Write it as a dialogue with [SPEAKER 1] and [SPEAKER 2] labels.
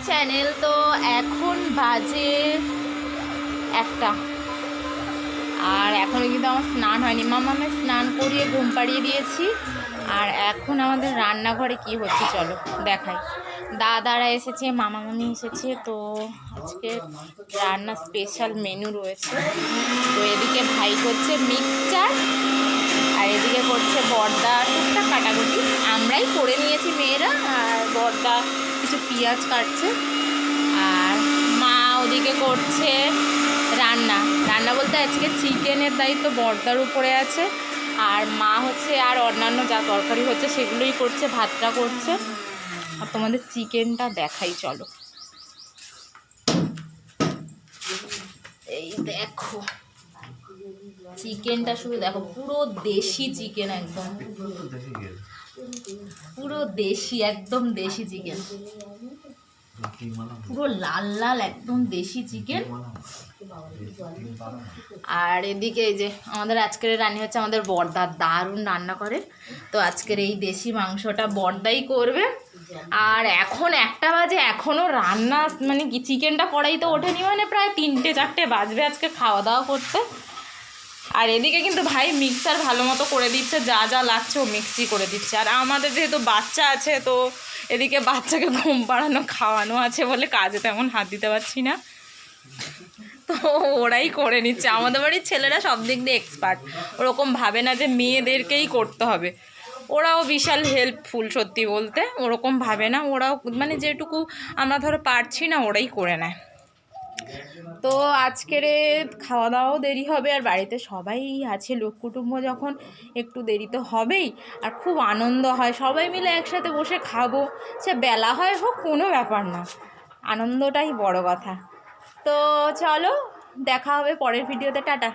[SPEAKER 1] Channel. তো এখন বাজে 1টা, আর এখনও কিন্তু আমার স্নান হয়নি। মামাকে স্নান করিয়ে ঘুম পাড়িয়ে দিয়েছি। আর এখন আমাদের রান্নাঘরে কি হচ্ছে চলো দেখাই। দাদারা এসেছে, মামা মামি এসেছে। তো আজকে রান্না স্পেশাল মেনু রয়েছে। তো এদিকে ভাই করছে মিক্সচার, আর এদিকে করছে বড়দা টুকটাক কাটাকুটি, আমরাই করে নিয়েছি মেয়েরা। আর বড়দা কিছু পেঁয়াজ কাটছে, আর মা ওদিকে করছে রান্না। রান্না বলতে আজকে চিকেনের দায়িত্ব বড়দার উপরে আছে, আর মা হচ্ছে আর অন্যান্য যা তরকারি হচ্ছে সেগুলোই করছে, ভাতটা করছে। আর তোমাদের চিকেনটা দেখাই চলো। এই দেখো চিকেনটা, শুধু দেখো, পুরো দেশি চিকেন, একদম পুরো দেশি, একদম দেশি চিকেন, পুরো লাল লাল একদম দেশি চিকেন। আর এদিকে এই যে আমাদের আজকের রান্না হচ্ছে, আমাদের বড়দা দারুণ রান্না করে। তো আজকের এই দেশি মাংসটা বড়দাই করবে। আর এখন 1টা বাজে, এখনও রান্না মানে কি চিকেনটা কড়াই তো ওঠেনি, মানে প্রায় 3টে-4টে বাজবে আজকে খাওয়া দাওয়া করতে। আর এদিকে কিন্তু ভাই মিক্সার ভালো মতো করে দিচ্ছে, যা যা লাগছে ও মিক্সি করে দিচ্ছে। আর আমাদের যেহেতু বাচ্চা আছে, তো এদিকে বাচ্চাকে ঘুম পাড়ানো খাওয়ানো আছে বলে কাজে তেমন হাত দিতে পারছি না, তো ওরাই করে নিচ্ছে। আমাদের বাড়ির ছেলেরা সব দিক দিয়ে এক্সপার্ট, ওরকম ভাবে না যে মেয়েদেরকেই করতে হবে। ওরাও বিশাল হেল্পফুল, সত্যি বলতে ওরকম ভাবে না। ওরাও মানে যেটুকু আমরা ধরো পারছি না, ওরাই করে নেয়। তো আজকের খাওয়া দাওয়াও দেরি হবে, আর বাড়িতে সবাই আছে, লোক কুটুম্ব যখন একটু দেরি তো হবেই। আর খুব আনন্দ হয়, সবাই মিলে একসাথে বসে খাবো, সে বেলা হয় হোক কোনো ব্যাপার না, আনন্দটাই বড় কথা। তো চলো দেখা হবে পরের ভিডিওতে, টাটা।